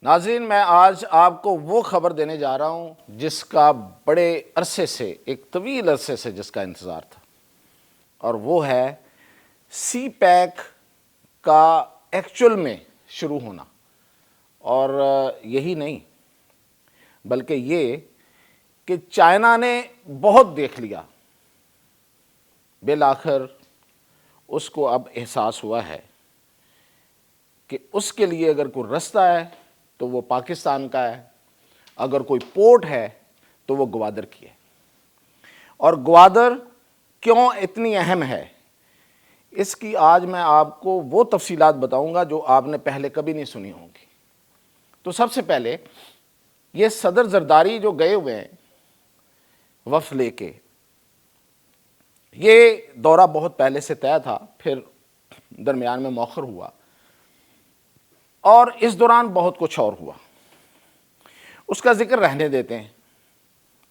ناظرین، میں آج آپ کو وہ خبر دینے جا رہا ہوں جس کا بڑے عرصے سے، ایک طویل عرصے سے جس کا انتظار تھا، اور وہ ہے سی پیک کا ایکچول میں شروع ہونا۔ اور یہی نہیں بلکہ یہ کہ چائنا نے بہت دیکھ لیا، بالآخر اس کو اب احساس ہوا ہے کہ اس کے لیے اگر کوئی رستہ ہے تو وہ پاکستان کا ہے، اگر کوئی پورٹ ہے تو وہ گوادر کی ہے۔ اور گوادر کیوں اتنی اہم ہے، اس کی آج میں آپ کو وہ تفصیلات بتاؤں گا جو آپ نے پہلے کبھی نہیں سنی ہوں گی۔ تو سب سے پہلے یہ صدر زرداری جو گئے ہوئے ہیں وفد لے کے، یہ دورہ بہت پہلے سے طے تھا، پھر درمیان میں مؤخر ہوا، اور اس دوران بہت کچھ اور ہوا۔ اس کا ذکر رہنے دیتے ہیں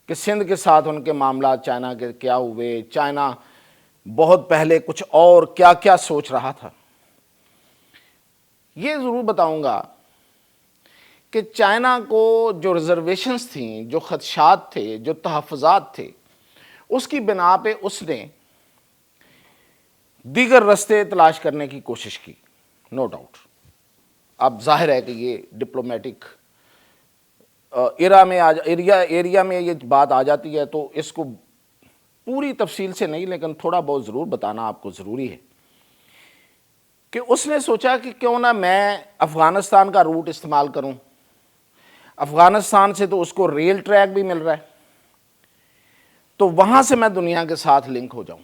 کہ سندھ کے ساتھ ان کے معاملات چائنا کے کیا ہوئے، چائنا بہت پہلے کچھ اور کیا کیا سوچ رہا تھا۔ یہ ضرور بتاؤں گا کہ چائنا کو جو ریزرویشنز تھیں، جو خدشات تھے، جو تحفظات تھے، اس کی بنا پہ اس نے دیگر رستے تلاش کرنے کی کوشش کی، نو ڈاؤٹ۔ اب ظاہر ہے کہ یہ ڈپلومیٹک ایریا میں یہ بات آ جاتی ہے، تو اس کو پوری تفصیل سے نہیں لیکن تھوڑا بہت ضرور بتانا آپ کو ضروری ہے کہ اس نے سوچا کہ کیوں نہ میں افغانستان کا روٹ استعمال کروں۔ افغانستان سے تو اس کو ریل ٹریک بھی مل رہا ہے، تو وہاں سے میں دنیا کے ساتھ لنک ہو جاؤں۔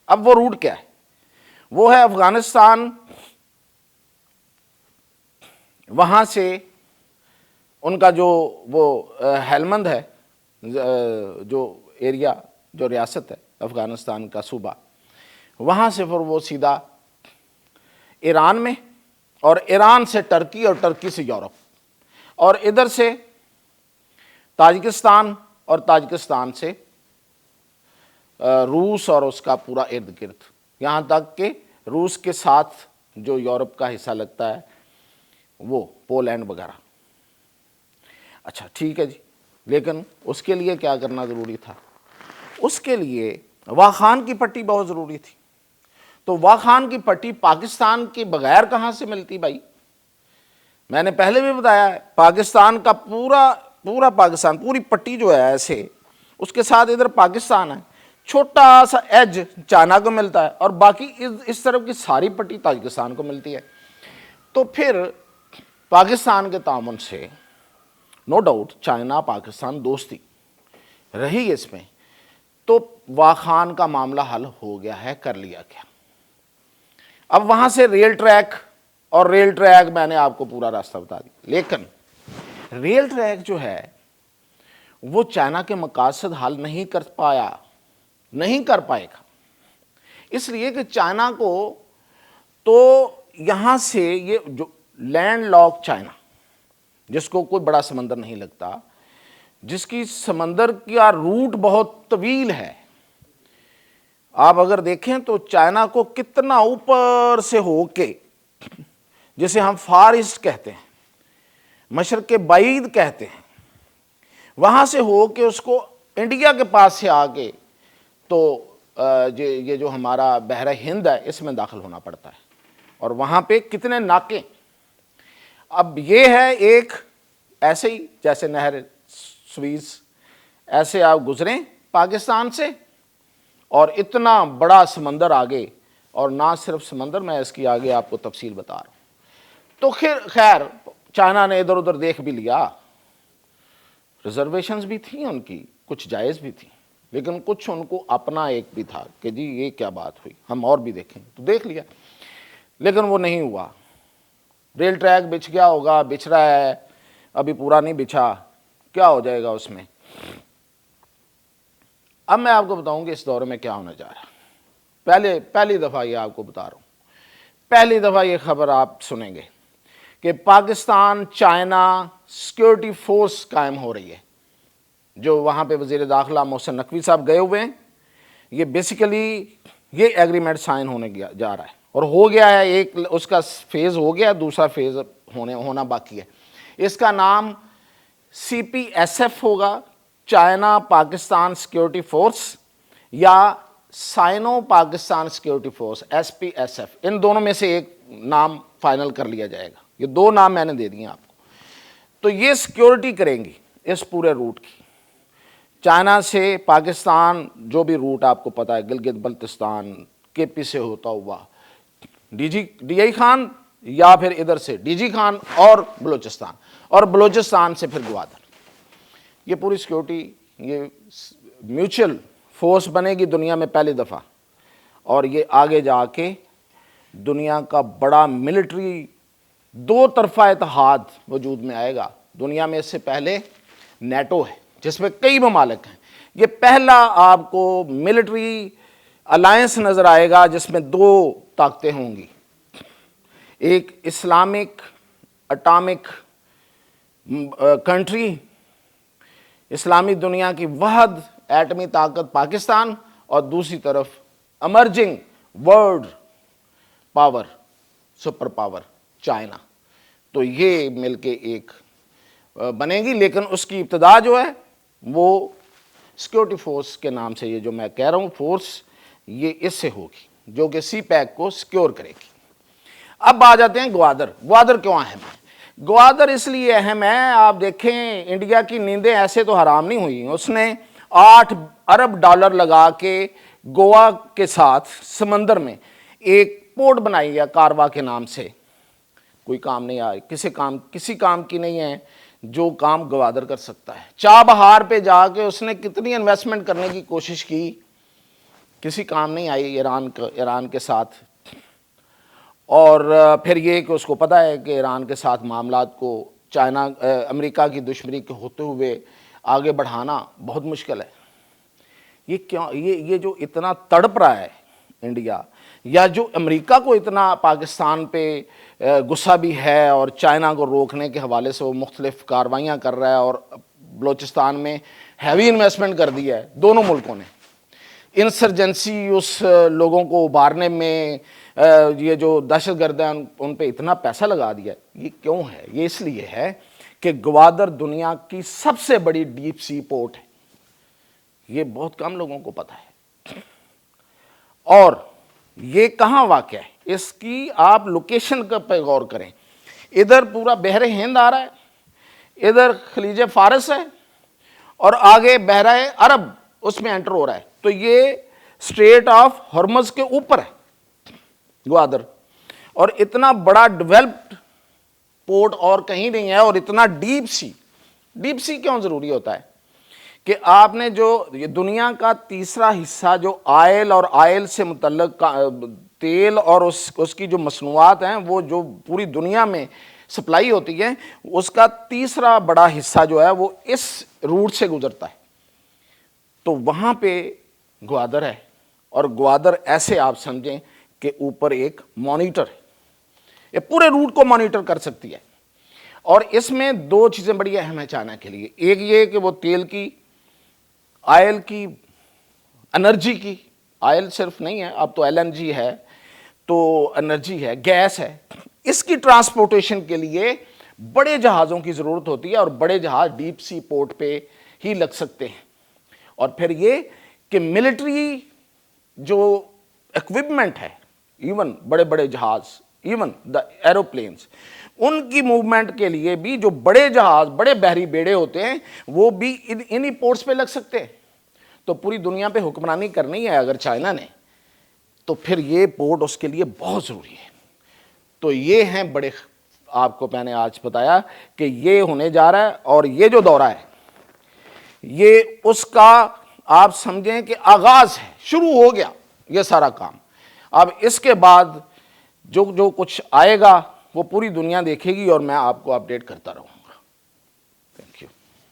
اب وہ روٹ کیا ہے؟ وہ ہے افغانستان، وہاں سے ان کا جو وہ ہیلمند ہے، جو ایریا، جو ریاست ہے افغانستان کا صوبہ، وہاں سے پھر وہ سیدھا ایران میں، اور ایران سے ٹرکی، اور ٹرکی سے یورپ، اور ادھر سے تاجکستان، اور تاجکستان سے روس اور اس کا پورا ارد گرد، یہاں تک کہ روس کے ساتھ جو یورپ کا حصہ لگتا ہے وہ پولینڈ وغیرہ۔ اچھا ٹھیک ہے جی، لیکن اس کے لیے کیا کرنا ضروری تھا؟ اس کے لیے واخان کی پٹی بہت ضروری تھی۔ تو واخان کی پٹی پاکستان کے بغیر کہاں سے ملتی بھائی؟ میں نے پہلے بھی بتایا ہے، پاکستان کا پورا پاکستان، پوری پٹی جو ہے ایسے، اس کے ساتھ ادھر پاکستان ہے، چھوٹا سا ایج چائنا کو ملتا ہے، اور باقی اس طرف کی ساری پٹی تاجکستان کو ملتی ہے۔ تو پھر پاکستان کے تعاون سے نو ڈاؤٹ چائنا پاکستان دوستی رہی اس میں، تو واخان کا معاملہ حل ہو گیا ہے، کر لیا گیا۔ اب وہاں سے ریل ٹریک، اور ریل ٹریک میں نے آپ کو پورا راستہ بتا دیا، لیکن ریل ٹریک جو ہے وہ چائنا کے مقاصد حل نہیں کر پائے گا، اس لیے کہ چائنا کو تو یہاں سے یہ جو لینڈ لاک چائنا، جس کو کوئی بڑا سمندر نہیں لگتا، جس کی سمندر کا روٹ بہت طویل ہے، آپ اگر دیکھیں تو چائنا کو کتنا اوپر سے ہو کے، جسے ہم فار ایسٹ کہتے ہیں، مشرق بعید کہتے ہیں، وہاں سے ہو کے اس کو انڈیا کے پاس سے آ کے تو یہ جو ہمارا بحر ہند ہے اس میں داخل ہونا پڑتا ہے، اور وہاں پہ کتنے ناکے۔ اب یہ ہے ایک ایسے ہی جیسے نہر سویز، ایسے آپ گزریں پاکستان سے، اور اتنا بڑا سمندر آگے، اور نہ صرف سمندر، میں اس کی آگے آپ کو تفصیل بتا رہا ہوں۔ تو خیر چائنا نے ادھر ادھر دیکھ بھی لیا، ریزرویشنز بھی تھیں ان کی، کچھ جائز بھی تھیں، لیکن کچھ ان کو اپنا ایک بھی تھا کہ جی یہ کیا بات ہوئی، ہم اور بھی دیکھیں، تو دیکھ لیا، لیکن وہ نہیں ہوا۔ ریل ٹریک بچھ گیا ہوگا، بچھ رہا ہے، ابھی پورا نہیں بچھا، کیا ہو جائے گا اس میں؟ اب میں آپ کو بتاؤں کہ اس دور میں کیا ہونے جا رہا ہے۔ پہلی دفعہ یہ آپ کو بتا رہا ہوں، پہلی دفعہ یہ خبر آپ سنیں گے کہ پاکستان چائنا سیکیورٹی فورس قائم ہو رہی ہے، جو وہاں پہ وزیر داخلہ محسن نقوی صاحب گئے ہوئے ہیں۔ یہ بیسیکلی یہ ایگریمنٹ سائن ہونے جا رہا ہے، اور ہو گیا ہے، ایک اس کا فیز ہو گیا، دوسرا فیز ہونا باقی ہے۔ اس کا نام CPSF ہوگا، چائنا پاکستان سیکیورٹی فورس، یا Sino Pakistan security force SPSF، ان دونوں میں سے ایک نام فائنل کر لیا جائے گا. یہ دو نام میں نے دے دیے آپ کو. تو یہ سیکیورٹی کریں گی اس پورے روٹ کی. چائنا سے پاکستان جو بھی روٹ آپ کو پتا ہے، گلگت بلتستان KP سے ہوتا ہوا DI خان، یا پھر ادھر سے DG خان اور بلوچستان، اور بلوچستان سے پھر گوادر. یہ پوری سیکیورٹی یہ میوچل فورس بنے گی دنیا میں پہلی دفعہ، اور یہ آگے جا کے دنیا کا بڑا ملٹری دو طرفہ اتحاد وجود میں آئے گا. دنیا میں اس سے پہلے نیٹو ہے جس میں کئی ممالک ہیں. یہ پہلا آپ کو ملٹری الائنس نظر آئے گا جس میں دو طاقتیں ہوں گی، ایک اسلامک اٹامک کنٹری، اسلامی دنیا کی واحد ایٹمی طاقت پاکستان، اور دوسری طرف emerging world power, super power China. تو یہ مل کے ایک بنے گی، لیکن اس کی ابتدا جو ہے وہ سیکیورٹی فورس کے نام سے، یہ جو میں کہہ رہا ہوں فورس، یہ اس سے ہوگی جو کہ CPAC کو سیکیور کرے گی. اب آ جاتے ہیں گوادر. گوادر کیوں اہم ہے؟ گوادر اس لیے اہم ہے، آپ دیکھیں انڈیا کی نیندیں ایسے تو حرام نہیں ہوئی. اس نے $8 ارب لگا کے گوا کے ساتھ سمندر میں ایک پورٹ بنائی ہے کاروا کے نام سے. کوئی کام نہیں آئے، کسی کام کی نہیں ہے جو کام گوادر کر سکتا ہے. چابہار پہ جا کے اس نے کتنی انویسٹمنٹ کرنے کی کوشش کی، کسی کام نہیں آئی ایران کے ساتھ. اور پھر یہ کہ اس کو پتہ ہے کہ ایران کے ساتھ معاملات کو امریکہ کی دشمنی کے ہوتے ہوئے آگے بڑھانا بہت مشکل ہے. یہ کیوں، یہ جو اتنا تڑپ رہا ہے انڈیا، یا جو امریکہ کو اتنا پاکستان پہ غصہ بھی ہے اور چائنا کو روکنے کے حوالے سے وہ مختلف کاروائیاں کر رہا ہے، اور بلوچستان میں ہیوی انویسٹمنٹ کر دیا ہے دونوں ملکوں نے. انسرجنسی اس لوگوں کو ابھارنے میں، یہ جو دہشت گرد ہیں ان پہ اتنا پیسہ لگا دیا. یہ کیوں ہے؟ یہ اس لیے ہے کہ گوادر دنیا کی سب سے بڑی ڈیپ سی پورٹ ہے. یہ بہت کم لوگوں کو پتہ ہے. اور یہ کہاں واقع ہے؟ اس کی آپ لوکیشن پہ غور کریں. ادھر پورا بحر ہند آ رہا ہے، ادھر خلیج فارس ہے، اور آگے بحر عرب اس میں انٹر ہو رہا ہے. تو یہ اسٹریٹ آف ہرمز کے اوپر ہے گوادر، اور اتنا بڑا ڈیولپڈ پورٹ اور کہیں نہیں ہے، اور اتنا ڈیپ سی کیوں ضروری ہوتا ہے کہ آپ نے جو یہ دنیا کا تیسرا حصہ جو آئل اور آئل سے متعلق تیل اور اس کی جو مصنوعات ہیں، وہ جو پوری دنیا میں سپلائی ہوتی ہے، اس کا تیسرا بڑا حصہ جو ہے وہ اس روٹ سے گزرتا ہے. تو وہاں پہ گوادر ہے، اور گوادر ایسے آپ سمجھیں کہ اوپر ایک مانیٹر ہے، یہ پورے روٹ کو مانیٹر کر سکتی ہے. اور اس میں دو چیزیں بڑی اہم ہیں چائنا کے لیے. ایک یہ کہ وہ تیل کی، آئل کی، انرجی کی، آئل صرف نہیں ہے اب تو LNG ہے، تو انرجی ہے، گیس ہے. اس کی ٹرانسپورٹیشن کے لیے بڑے جہازوں کی ضرورت ہوتی ہے، اور بڑے جہاز ڈیپ سی پورٹ پہ ہی لگ سکتے ہیں. اور پھر یہ کہ ملٹری جو ایکوپمنٹ ہے، ایون بڑے بڑے جہاز، ایون دا ایروپلینز، ان کی موومنٹ کے لیے بھی جو بڑے جہاز، بڑے بحری بیڑے ہوتے ہیں، وہ بھی انہی پورٹس پہ لگ سکتے ہیں. تو پوری دنیا پہ حکمرانی کرنی ہے اگر چائنا نے، تو پھر یہ پورٹ اس کے لیے بہت ضروری ہے. تو یہ ہیں بڑے، آپ کو میں نے آج بتایا کہ یہ ہونے جا رہا ہے. اور یہ جو دورہ ہے یہ اس کا آپ سمجھیں کہ آغاز ہے، شروع ہو گیا یہ سارا کام. اب اس کے بعد جو کچھ آئے گا وہ پوری دنیا دیکھے گی، اور میں آپ کو اپڈیٹ کرتا رہوں.